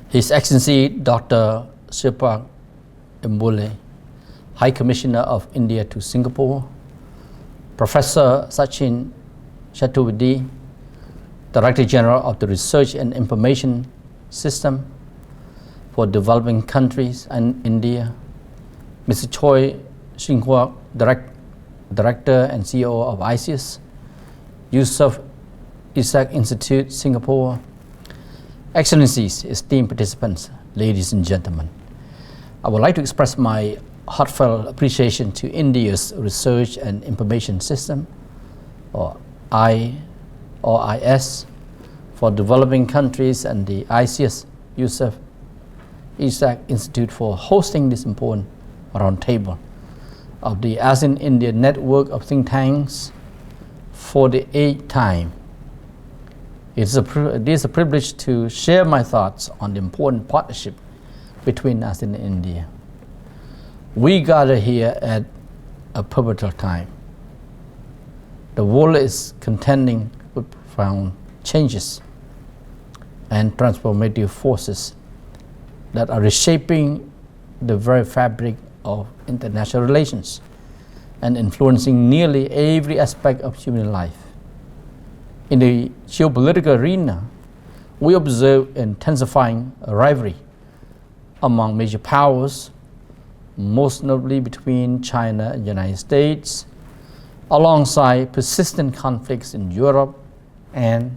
His Excellency Dr. Sipak Mbule, High Commissioner of India to Singapore, Professor Sachin Chaturvedi, Director General of the Research and Information System for Developing Countries and India, Mr. Choi Shin-Hwa, Director and CEO of ICIS, Yusof Ishak Institute, Singapore, Excellencies, esteemed participants, ladies and gentlemen. I would like to express my heartfelt appreciation to India's Research and Information System, or IS, for Developing Countries, and the ICIS Yusof Ishak Institute for hosting this important roundtable of the ASEAN-India network of think tanks for the 8th time. It is a privilege to share my thoughts on the important partnership between ASEAN and India. We gather here at a pivotal time. The world is contending with profound changes and transformative forces that are reshaping the very fabric of international relations and influencing nearly every aspect of human life. In the geopolitical arena, we observe intensifying rivalry among major powers, most notably between China and the United States, alongside persistent conflicts in Europe and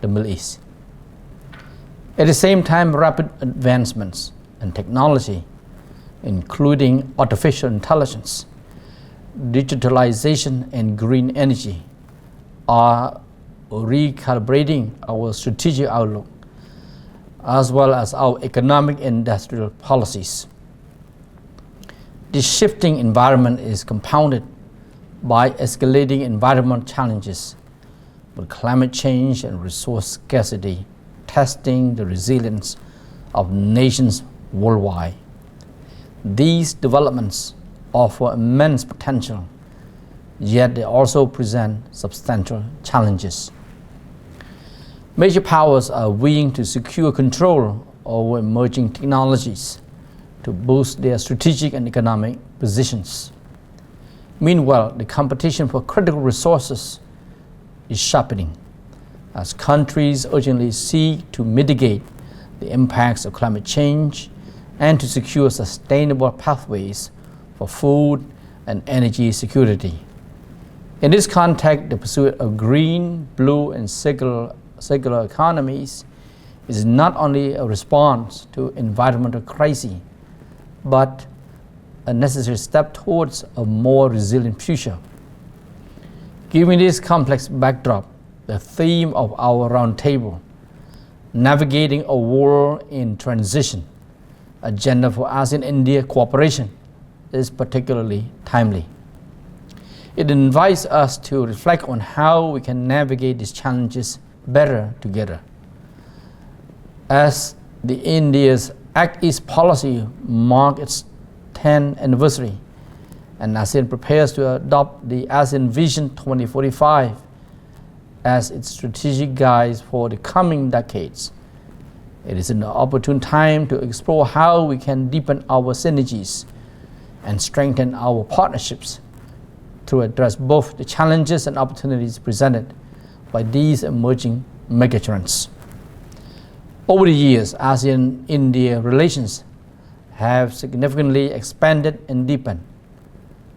the Middle East. At the same time, rapid advancements in technology, including artificial intelligence, digitalization, and green energy, are recalibrating our strategic outlook as well as our economic and industrial policies. This shifting environment is compounded by escalating environmental challenges, with climate change and resource scarcity testing the resilience of nations worldwide. These developments offer immense potential, yet they also present substantial challenges. Major powers are vying to secure control over emerging technologies to boost their strategic and economic positions. Meanwhile, the competition for critical resources is sharpening as countries urgently seek to mitigate the impacts of climate change and to secure sustainable pathways for food and energy security. In this context, the pursuit of green, blue, and circular economies is not only a response to environmental crises, but a necessary step towards a more resilient future. Given this complex backdrop, the theme of our roundtable, Navigating a World in Transition, Agenda for ASEAN-India Cooperation, is particularly timely. It invites us to reflect on how we can navigate these challenges better together. As the India's Act East policy marks its 10th anniversary, and ASEAN prepares to adopt the ASEAN Vision 2045 as its strategic guides for the coming decades. It is an opportune time to explore how we can deepen our synergies and strengthen our partnerships to address both the challenges and opportunities presented by these emerging megatrends. Over the years, ASEAN-India relations have significantly expanded and deepened.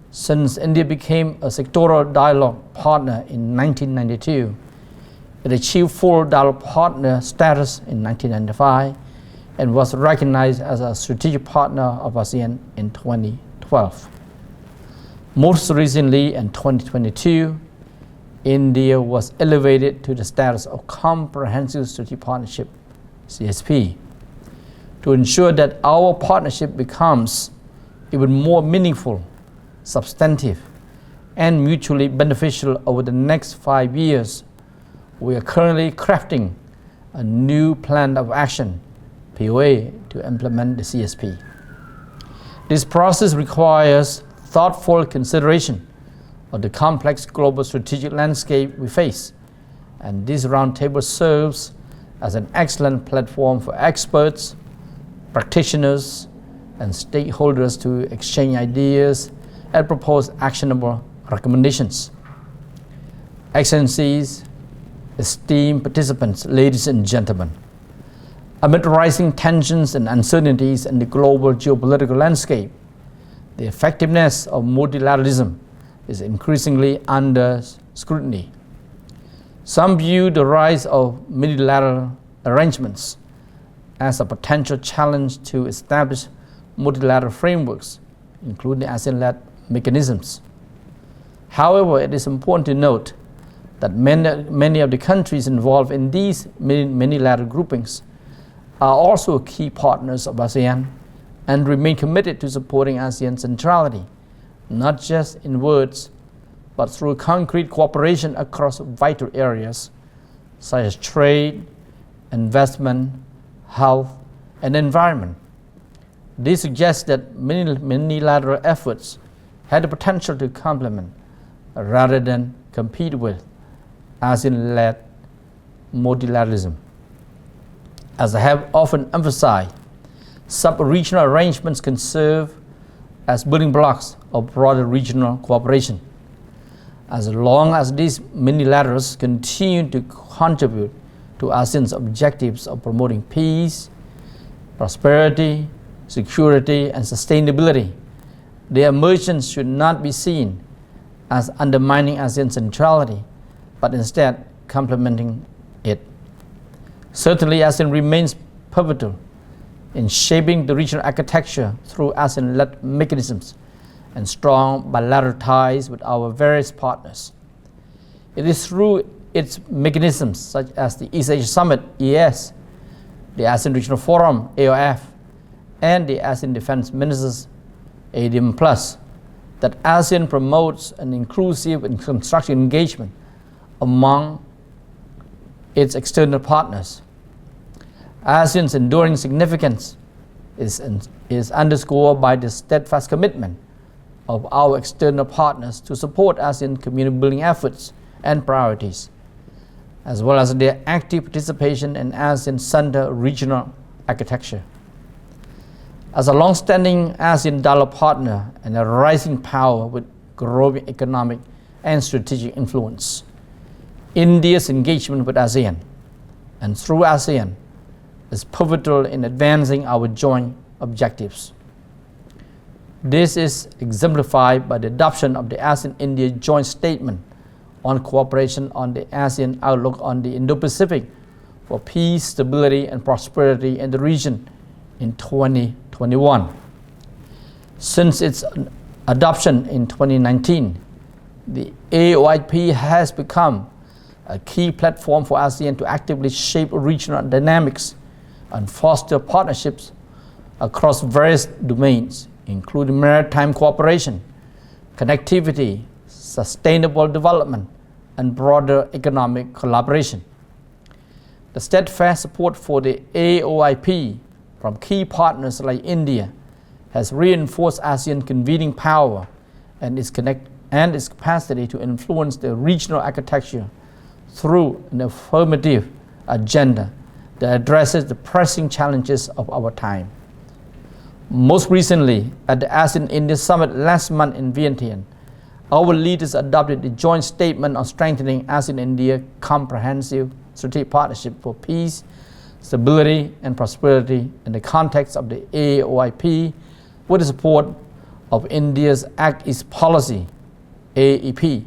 Since India became a sectoral dialogue partner in 1992, it achieved full dialogue partner status in 1995 and was recognized as a strategic partner of ASEAN in 2012. Most recently, in 2022, India was elevated to the status of Comprehensive Strategic Partnership, CSP, to ensure that our partnership becomes even more meaningful, substantive, and mutually beneficial over the next 5 years. We are currently crafting a new plan of action, POA, to implement the CSP. This process requires thoughtful consideration of the complex global strategic landscape we face, and this roundtable serves as an excellent platform for experts, practitioners and stakeholders to exchange ideas and propose actionable recommendations. Excellencies, esteemed participants, ladies and gentlemen, amid rising tensions and uncertainties in the global geopolitical landscape, the effectiveness of multilateralism is increasingly under scrutiny. Some view the rise of multilateral arrangements as a potential challenge to establish multilateral frameworks, including ASEAN-led mechanisms. However, it is important to note that many of the countries involved in these multilateral groupings are also key partners of ASEAN and remain committed to supporting ASEAN centrality, not just in words, but through concrete cooperation across vital areas such as trade, investment, health, and environment. This suggests that multilateral efforts had the potential to complement rather than compete with ASEAN-led multilateralism. As I have often emphasized, sub-regional arrangements can serve as building blocks of broader regional cooperation. As long as these multilaterals continue to contribute to ASEAN's objectives of promoting peace, prosperity, security, and sustainability, their emergence should not be seen as undermining ASEAN centrality, but instead complementing it. Certainly, ASEAN remains pivotal in shaping the regional architecture through ASEAN-led mechanisms and strong bilateral ties with our various partners. It is through its mechanisms such as the East Asia Summit, EAS, the ASEAN Regional Forum, AOF, and the ASEAN Defense Ministers, ADM+, that ASEAN promotes an inclusive and constructive engagement among its external partners. ASEAN's enduring significance is underscored by the steadfast commitment of our external partners to support ASEAN community building efforts and priorities, as well as their active participation in ASEAN Center regional architecture. As a long-standing ASEAN dialogue partner and a rising power with growing economic and strategic influence, India's engagement with ASEAN and through ASEAN is pivotal in advancing our joint objectives. This is exemplified by the adoption of the ASEAN-India Joint Statement on Cooperation on the ASEAN Outlook on the Indo-Pacific for Peace, Stability, and Prosperity in the region in 2021. Since its adoption in 2019, the AIOP has become a key platform for ASEAN to actively shape regional dynamics and foster partnerships across various domains, including maritime cooperation, connectivity, sustainable development, and broader economic collaboration. The steadfast support for the AIOP from key partners like India has reinforced ASEAN's convening power and its capacity to influence the regional architecture through an affirmative agenda that addresses the pressing challenges of our time. Most recently, at the ASEAN-India Summit last month in Vientiane, our leaders adopted the joint statement on strengthening ASEAN-India comprehensive strategic partnership for peace, stability, and prosperity in the context of the AIOP with the support of India's Act East Policy, AEP,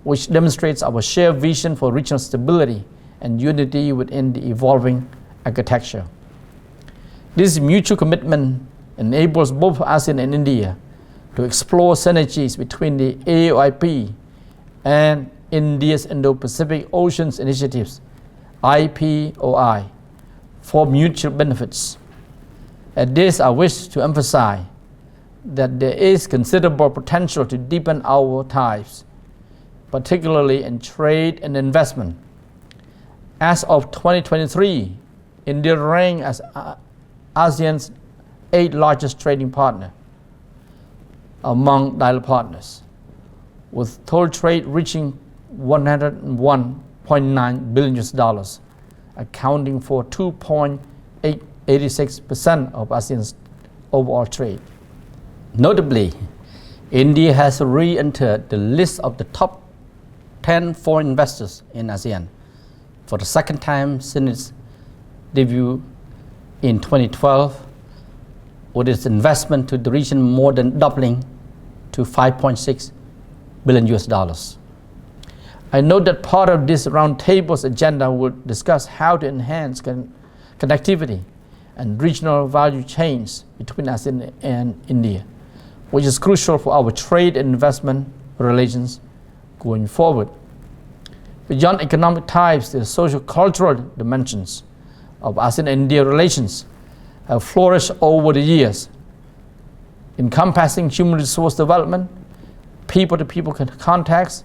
which demonstrates our shared vision for regional stability and unity within the evolving architecture. This mutual commitment enables both ASEAN and India to explore synergies between the AIOP and India's Indo-Pacific Oceans Initiatives, IPOI, for mutual benefits. At this, I wish to emphasize that there is considerable potential to deepen our ties, particularly in trade and investment. As of 2023, India ranked as ASEAN's 8th largest trading partner among dialogue partners, with total trade reaching $101.9 billion, accounting for 2.8 86% of ASEAN's overall trade. Notably, India has re-entered the list of the top 10 foreign investors in ASEAN for the second time since its debut in 2012, with its investment to the region more than doubling to $5.6 billion. I note that part of this roundtable's agenda will discuss how to enhance connectivity and regional value chains between ASEAN and India, which is crucial for our trade and investment relations going forward. Beyond economic ties, the social-cultural dimensions of ASEAN-India relations have flourished over the years, encompassing human resource development, people-to-people contacts,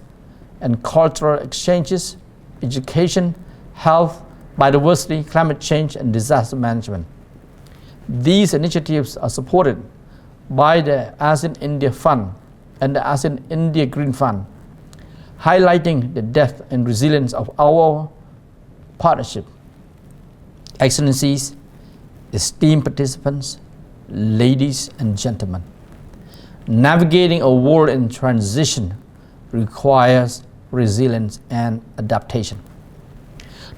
and cultural exchanges, education, health, biodiversity, climate change, and disaster management. These initiatives are supported by the ASEAN-India Fund and the ASEAN-India Green Fund, highlighting the depth and resilience of our partnership. Excellencies, esteemed participants, ladies and gentlemen, navigating a world in transition requires resilience and adaptation.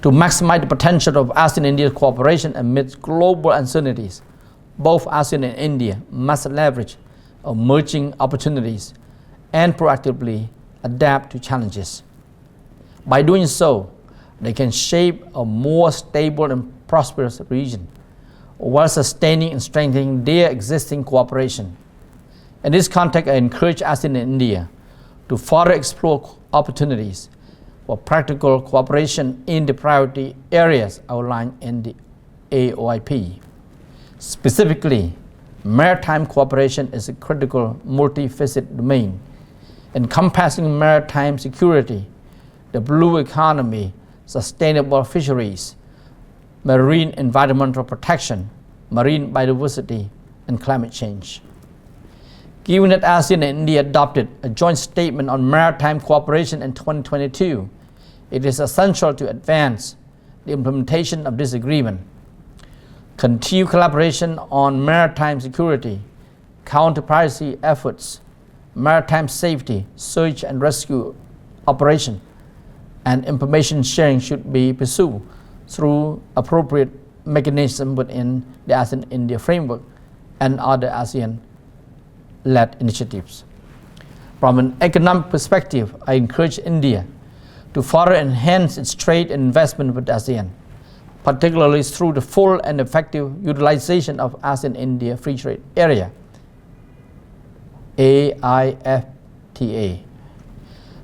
To maximize the potential of ASEAN-India cooperation amidst global uncertainties, both ASEAN and India must leverage emerging opportunities and proactively adapt to challenges. By doing so, they can shape a more stable and prosperous region while sustaining and strengthening their existing cooperation. In this context, I encourage ASEAN and India to further explore opportunities for practical cooperation in the priority areas outlined in the AIOP. Specifically, maritime cooperation is a critical multifaceted domain encompassing maritime security, the blue economy, sustainable fisheries, marine environmental protection, marine biodiversity, and climate change. Given that ASEAN and India adopted a joint statement on maritime cooperation in 2022, it is essential to advance the implementation of this agreement. Continue collaboration on maritime security, counter-piracy efforts, maritime safety, search and rescue operation, and information sharing should be pursued through appropriate mechanisms within the ASEAN-India framework and other ASEAN-led initiatives. From an economic perspective, I encourage India to further enhance its trade and investment with ASEAN, particularly through the full and effective utilization of ASEAN-India Free Trade Area, AIFTA.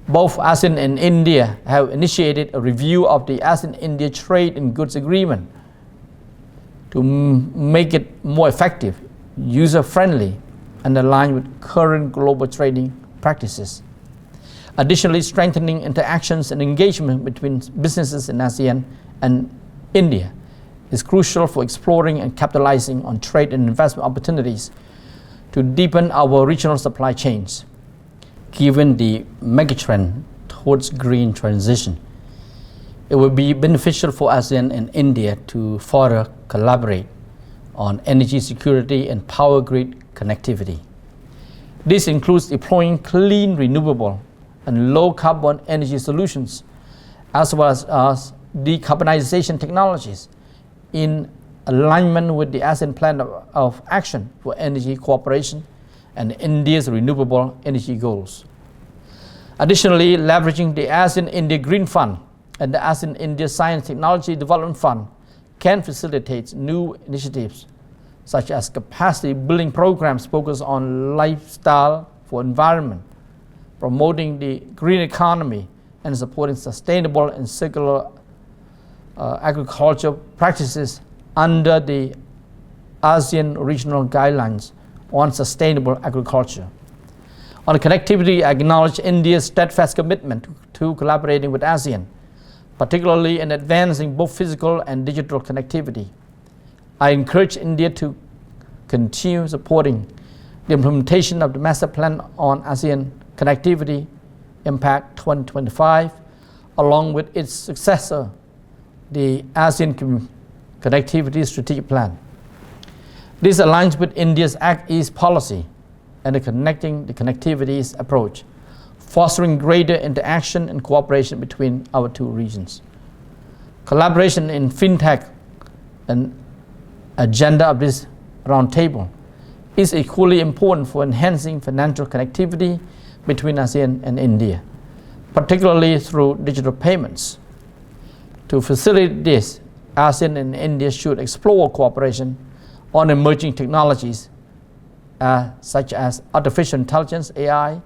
Both ASEAN and India have initiated a review of the ASEAN-India Trade in Goods Agreement to make it more effective, user-friendly, and aligned with current global trading practices. Additionally, strengthening interactions and engagement between businesses in ASEAN and India is crucial for exploring and capitalizing on trade and investment opportunities to deepen our regional supply chains. Given the megatrend towards green transition, it would be beneficial for ASEAN and India to further collaborate on energy security and power grid connectivity. This includes deploying clean, renewable, and low-carbon energy solutions, as well as decarbonization technologies in alignment with the ASEAN Plan of Action for Energy Cooperation and India's renewable energy goals. Additionally, leveraging the ASEAN-India Green Fund and the ASEAN-India Science Technology Development Fund can facilitate new initiatives such as capacity building programs focused on lifestyle for environment, promoting the green economy, and supporting sustainable and circular agriculture practices under the ASEAN Regional Guidelines on Sustainable Agriculture. On connectivity, I acknowledge India's steadfast commitment to collaborating with ASEAN, particularly in advancing both physical and digital connectivity. I encourage India to continue supporting the implementation of the Master Plan on ASEAN Connectivity Impact 2025, along with its successor, the ASEAN Connectivity Strategic Plan. This aligns with India's Act East policy and the connectivities approach, fostering greater interaction and cooperation between our two regions. Collaboration in FinTech and agenda of this roundtable is equally important for enhancing financial connectivity between ASEAN and India, particularly through digital payments. To facilitate this, ASEAN and India should explore cooperation on emerging technologies such as artificial intelligence, AI,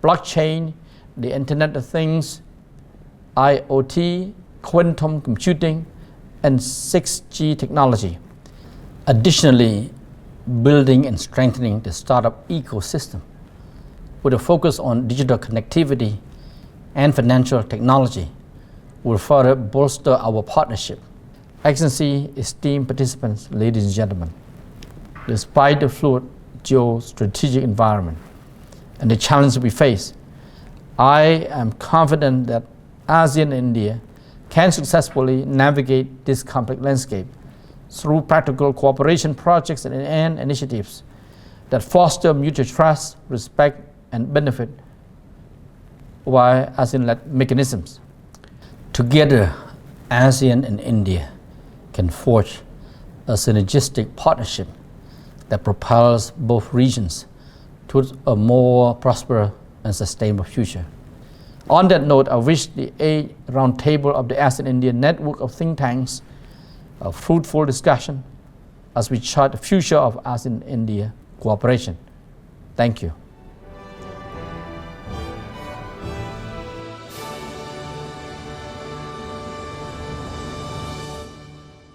blockchain, the Internet of Things, IoT, quantum computing, and 6G technology. Additionally, building and strengthening the startup ecosystem with a focus on digital connectivity and financial technology will further bolster our partnership. Excellency, esteemed participants, ladies and gentlemen, despite the fluid geo-strategic environment and the challenges we face, I am confident that ASEAN and India can successfully navigate this complex landscape through practical cooperation projects and initiatives that foster mutual trust, respect, and benefit via ASEAN-led mechanisms. Together, ASEAN and India can forge a synergistic partnership that propels both regions towards a more prosperous and sustainable future. On that note, I wish the 8th Roundtable of the ASEAN-India network of think tanks a fruitful discussion as we chart the future of ASEAN-India cooperation. Thank you.